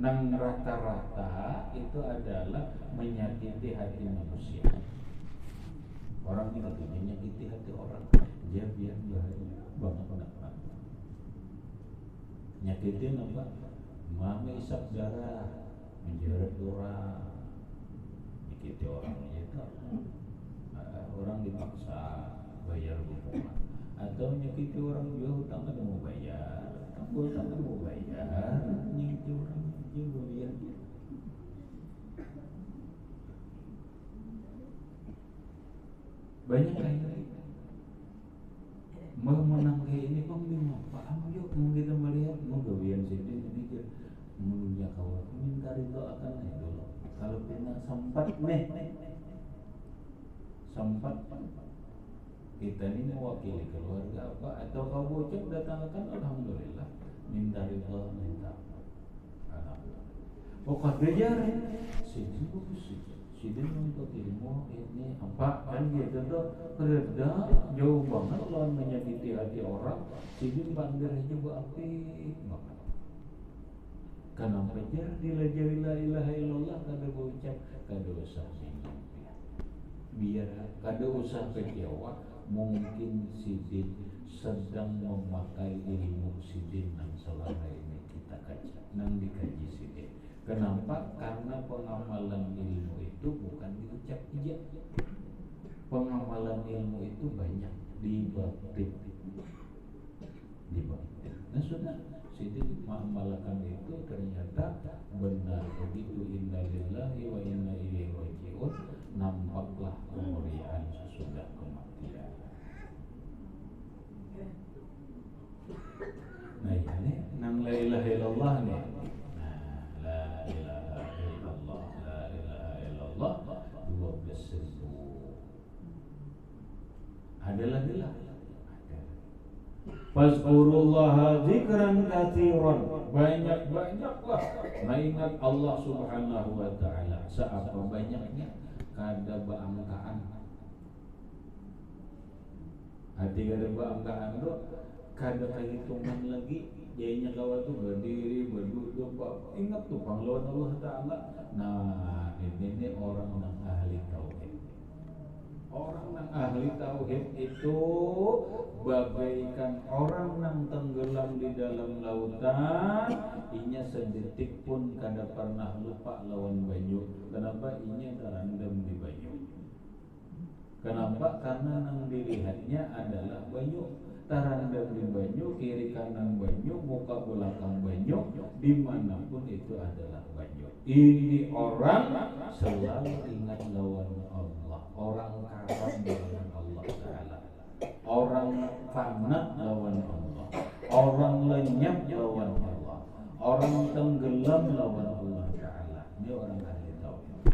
Nang rata-rata itu adalah menyakiti hati manusia. Orang ini katanya menyakiti hati orang, dia biar bahagia banget. Nyakitin apa? Mami isap darah, menjerat orang, nyakiti orang itu. Orang dipaksa bayar hukuman, atau nyakiti orang juga hutang kan mau bayar, nyakiti orang juga bayar. Banyak kayak mau menang kayak ini bang bingung pak yuk mau kita melihat mau gawian sini mikir menurutnya kau minta ridho akan dulu kalau kita sempat kita ini mewakili keluarga apa atau kau bocor datangkan alhamdulillah minta ridho minta alhamdulillah Oh kada jari sidin bagus sidin untuk ilmu ini apa kan gitu tuh reda jauh banget lawan menyakiti hati orang sidin bandir juga api banget. Kenapa jar dilajari la ilaha illallah kada berucap kada usah mimpi biar kada usah kecewa mungkin sidin sedang memakai ilmu sidin yang selama ini kita kaji nang dikaji sidin. Kenapa? Karena pengamalan ilmu itu bukan diucap aja. Pengamalan ilmu itu banyak di batin. Nah sudah, sidin mengamalkan itu ternyata benar begitu innalillahi wa inna ilaihi raji'un, nampaklah kemuliaan sesudah kematian. Nah ini nang la ilaha illallah nih. La ilaha illallah, la ilaha illallah 12.000. Ada lagi lah. Fazkurullaha dzikran katsiran. Banyak-banyaklah mengingat Allah Subhanahu wa taala. Seapa banyaknya kada baangkaan. Hati kada baangkaan tu kada kahitungan lagi. Jadinya kawal tu berdiri, berduduk, ingat tu pahlawan Allah Ta'ala. Nah ini orang yang ahli tauhid. Orang yang ahli tauhid itu bagaikan orang yang tenggelam di dalam lautan, inya sedetik pun kada pernah lupa lawan banyu. Kenapa? Inya terendam di banyu. Kenapa? Karena yang dilihatnya adalah banyu. Terendam di banyu, kiri kanan banyu, muka belakang banyu, dimanapun itu adalah banyu. Ini orang selalu ingat lawan Allah, orang karam lawan Allah Ta'ala, orang fana lawan Allah, orang lenyap lawan Allah, orang tenggelam lawan Allah Ta'ala. Ini orang ahli tauhid.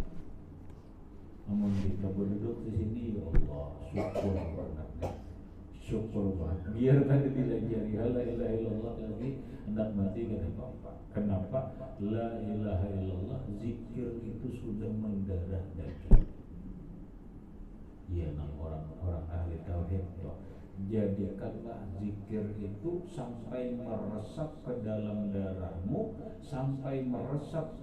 Namun kita berduduk di sini, ya Allah, syukur banget. Syukur banget. Biar kan dilajari la ilaha illallah lagi hendak mati kada apa-apa. Kenapa? La ilaha illallah zikir itu sudah mendarah daging. Ya, nang orang-orang ahli tauhid itu jadikanlah zikir itu sampai meresap ke dalam darahmu, sampai meresap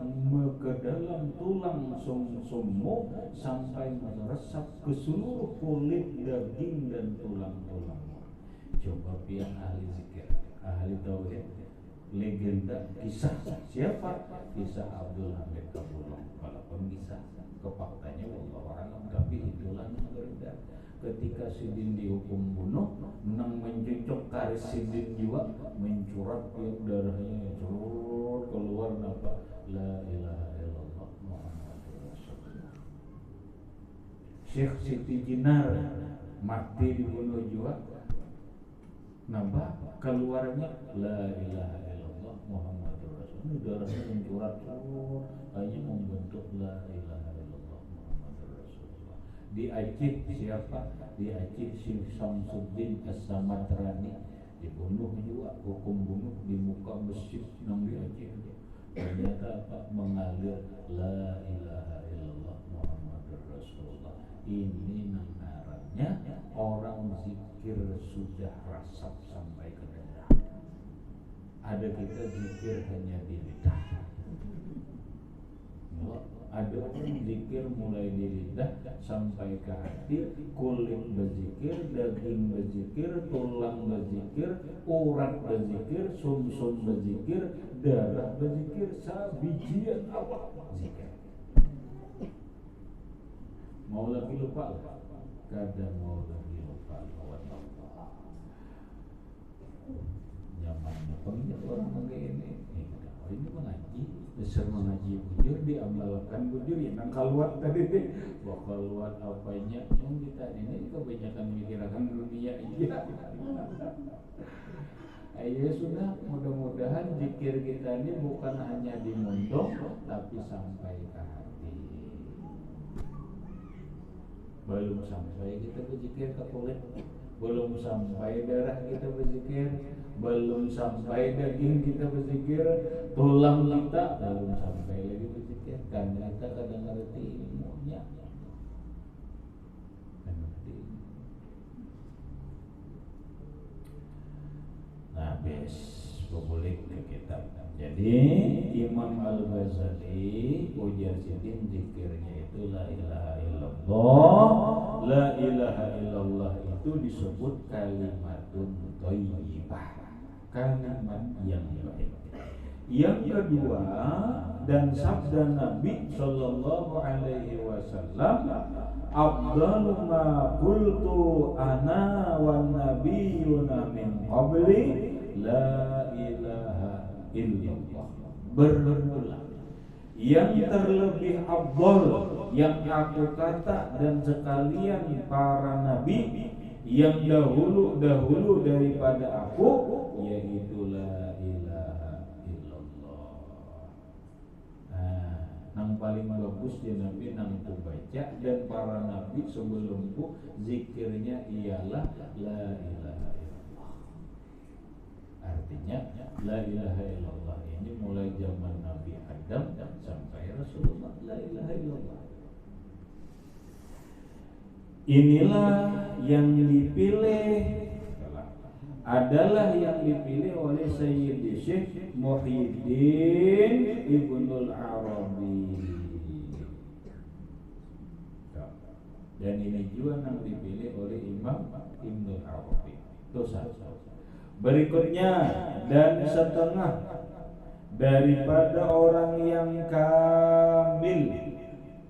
ke dalam tulang sum-summu, sampai meresap ke seluruh kulit, daging dan tulang-tulangmu. Coba pian ahli zikir, ahli tauhid, legenda kisah siapa? Kisah Abdul Hamid Kabulong. Walaupun kisah kefaktanya wallahu a'lam, tapi itulah yang beredar. Ketika sidin dihukum bunuh, nang mencucuk karis sidin juga mencurat yang darahnya curut keluar napa la ilaha illallah Muhammadur Rasulullah. Syekh Siti Jinar mati dibunuh juga, napa keluarnya la ilaha illallah Muhammadur Rasulullah. Darahnya mencurat hanya membentuk la ilaha illallah Muhammadur Rasulullah. Di Aceh siapa? Di Aceh Syekh Samsuddin As-Samatrani dibunuh juga, hukum bunuh di muka masjid nang di Aceh. Ternyata apa? Mengalir la ilaha illallah Muhammadur Rasulullah. Ini nang ngarannya orang zikir sudah rasap sampai ke dada. Ada kita zikir hanya di lidah. Ada pun zikir mulai di lidah sampai ke hati, kulit berzikir, daging berzikir, tulang berzikir, urat berzikir, sum-sum berzikir, darah berzikir, sabijian Allah zikir. Mau lagi lupa lah, kadang mau lagi lupa lawan Allah. Nyamannya pengen orang begini. Ini mengaji, besar mengaji bujur, diamalkan bujur ya. Nang kaluat tadi deh, kaluat apanya? Yang kita ini kebanyakan mikirkan dunia aja. Ayo sudah, mudah-mudahan zikir kita ini bukan hanya di mulut, tapi sampai ke hati. Belum sampai kita berzikir ke kulit, belum sampai darah kita berzikir, belum sampai daging kita berzikir, tulang kita belum sampai lagi berzikir, karena kita kadang ngerti ilmunya. Nah, boleh ke kitab. Jadi Imam Al-Ghazali ujar sidin zikirnya itu la ilaha illallah. La ilaha illallah itu disebut kalimatun thayyibah, kalimat yang baik. Yang kedua, dan sabda Nabi sallallahu alaihi wasallam, afdalu ma qultu ana wan nabiyyuna min qabli la ilaha illallah. Berulang. Yang terlebih afdal yang aku kata dan sekalian para nabi yang dahulu daripada aku, yaitu la ilaha illallah. Nah, yang paling bagus di Nabi nang ku baca dan para nabi sebelumku zikirnya ialah la ilaha illallah. Artinya la ilaha illallah ini mulai zaman Nabi Adam sampai Rasulullah, la ilaha illallah. Inilah yang dipilih, adalah yang dipilih oleh Sayyidi Syekh Muhyiddin Ibnul Arabi. Dan ini juga yang dipilih oleh Imam Ibnul Arabi. Itu satu. Berikutnya, dan setengah daripada orang yang kamil,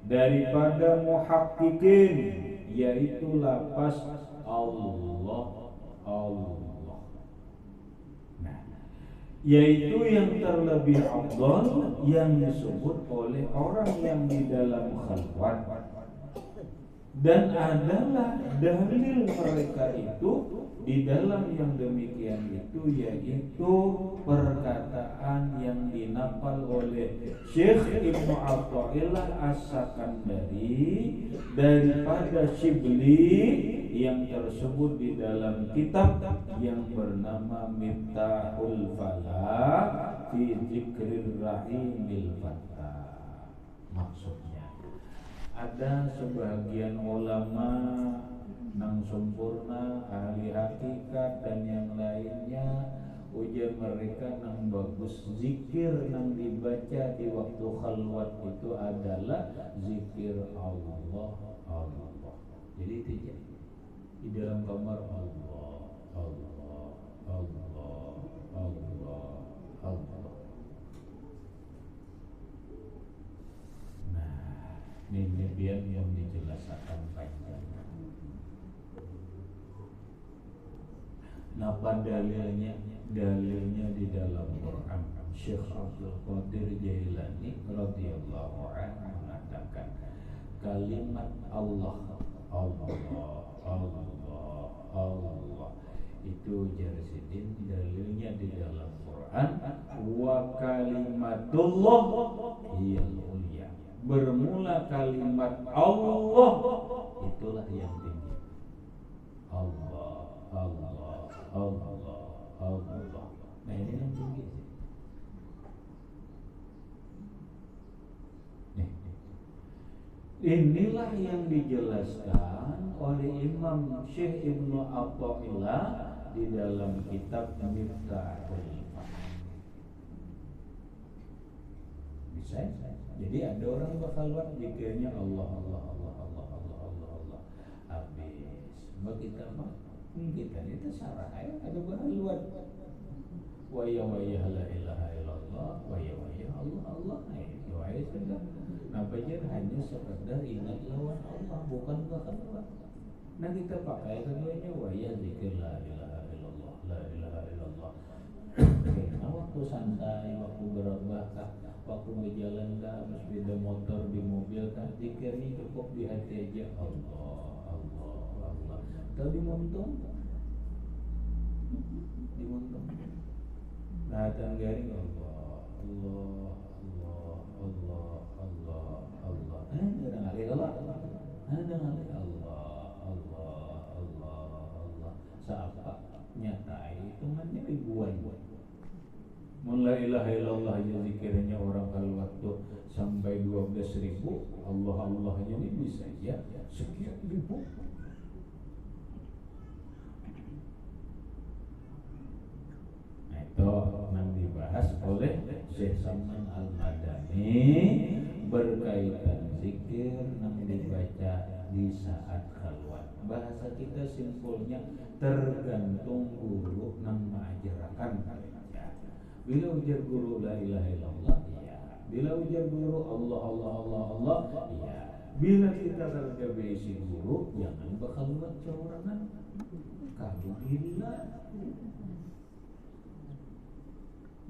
daripada muhaqqiqin, yaitu lafaz Allah. Nah, yaitu yang terlebih afdal yang disebut oleh orang yang di dalam khalwat, dan adalah dalil mereka itu di dalam yang demikian itu, yaitu perkataan yang dinapal oleh Syekh Ibnu Athaillah As-Sakandari daripada Syibli yang tersebut di dalam kitab yang bernama Miftahul Falah fi Dzikrir Rahimil Fattah. Maksudnya, ada sebagian ulama nang sempurna, ahli hakikat dan yang lainnya, ujar mereka nang bagus zikir nang dibaca di waktu khalwat itu adalah zikir Allah. Jadi tidak di dalam kamar Allah. Nah, ini biar yang dijelaskan panjang. Napa dalilnya? Dalilnya di dalam Quran. Syekh Abdul Qadir Jailani radhiyallahu anhu mengatakan kalimat Allah itu jarsidin dalilnya di dalam Quran. Wa kalimatullah hiyal ulya. Bermula kalimat Allah itulah yang tinggi. Allah. Nah, ini yang tinggi sih. Inilah yang dijelaskan oleh Imam Syekh Ibnu Athaillah di dalam kitab Miftahul Falah. Bisa? Jadi ada orang bakal buat zikirnya Allah. Habis. Kita mah kita itu sarah ada berhaluan. Wa ya la ilaha illallah wa ya Allah. Itu aja sudah. Nampaknya hanya sekedar ingat lawan Allah, bukan bahkan. Nah, kita pakai keduanya wa ya zikir la ilaha illallah, la ilaha illallah. Nah, waktu santai, waktu berbakah, waktu berjalan kah, sepeda motor, di mobil kah, zikirnya cukup di hati aja Allah. Tahu di montong? Nah, tanggaring Allah. Ada ngalih Allah. Mun la ilaha illallah aja zikirnya orang khalwat tuh sampai 12.000, Allah-Allahnya ini bisa ya sekian ribu. Nah itu yang dibahas oleh Syekh Salman Al-Madani berkaitan zikir yang dibaca di saat khalwat. Bahasa kita simpulnya tergantung guru yang mengajarkan. Bila ujar guru la ilaha illallah, ya. Bila ujar guru Allah Allah Allah Allah, ya. Bila kita kerja besi guru, jangan bakal buat corangan. Kalau gila,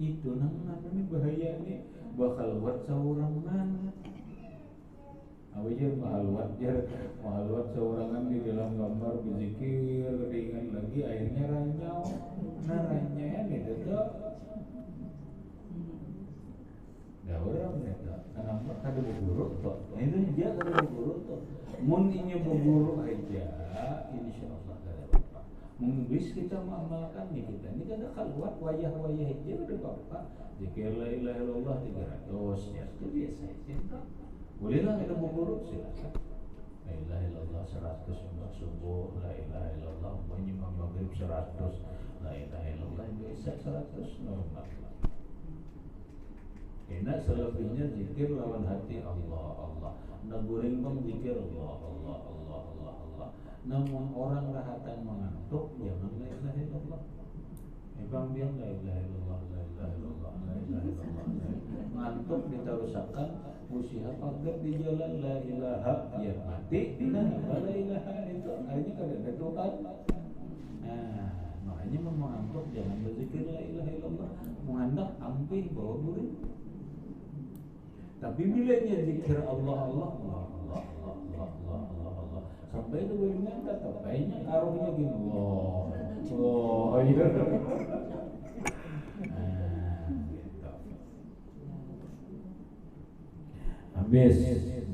itu namanya bahaya nih. Bakal buat corangan. Apa aja mahal buat corangan di dalam gambar berzikir, keingat lagi akhirnya ranyau, naranya itu tuh. Dah orang mereka, kenapa kada berguru toh? Ini dia kada berguru toh. Mun inya berguru aja, insyaallah kada apa. Mengiblis kita mengamalkan nih kita. Ini kada keluar wayah-wayah aja kada apa. Zikir la ilaha illallah 300 ya itu biasa aja. Bolehlah kita berguru silakan. La ilaha illallah 100 untuk subuh, la ilaha illallah menyimpan maghrib 100, la ilaha illallah biasa 100 normal. Enak selebihnya zikir lawan hati Allah Allah. Naburing pun zikir Allah Allah Allah Allah Allah. Namun orang rahatan mengantuk jangan la ilaha illallah. Bang dia la ilaha illallah la ilaha illallah la ilaha illallah. Ngantuk diterusakan usia pagar di jalan la ilaha ya mati. Nah la ilaha itu akhirnya kada ada Tuhan. Nah makanya mengantuk jangan berzikir la ilaha illallah. Mengantuk ampih bawa burin. Tapi bilanya zikir Allah Allah Allah Allah Allah Allah Allah Allah Allah sampai itu benar kata banyak arahnya gini Allah Allah gitu. Habis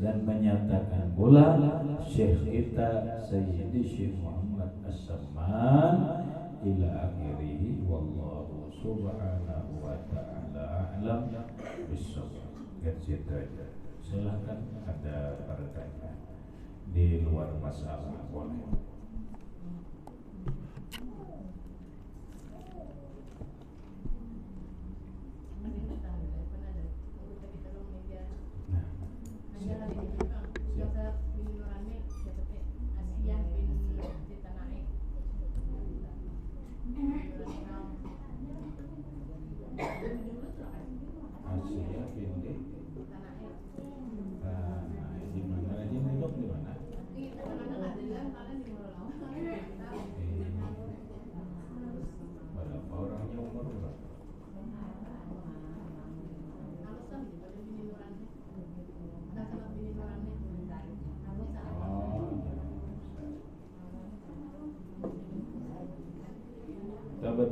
dan menyatakan pula Syekh kita Sayyidi Syekh Muhammad As-Samman ila akhirih wallahu subhanahu wa ta'ala a'lam bis-shawab. Situ aja. Silakan ada pertanyaan di luar masalah boleh.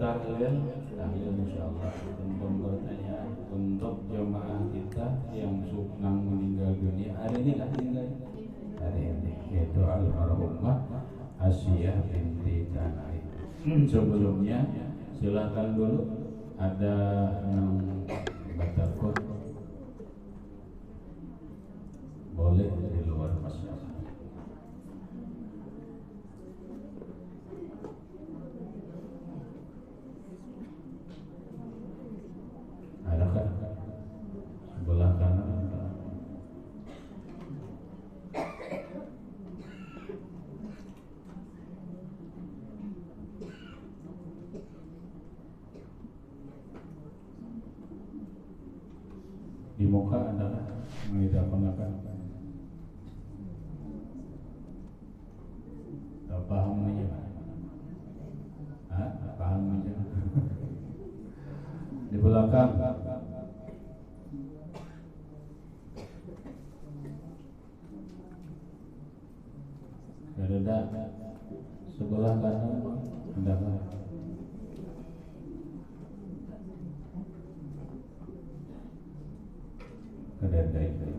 Tahlil insyaallah tentang pertanyaan untuk jemaah kita yang sudah meninggal dunia hari ini kan meninggal hari ini yaitu almarhumah Asyah binti Tanai. Sebelumnya silakan dulu ada yang bertakut boleh di luar masalah. Adakah sebelah kanan? Di muka adalah mengidap-idapkan. Tak paham aja. Paham aja. Di belakang ada sebelah kanan ada ada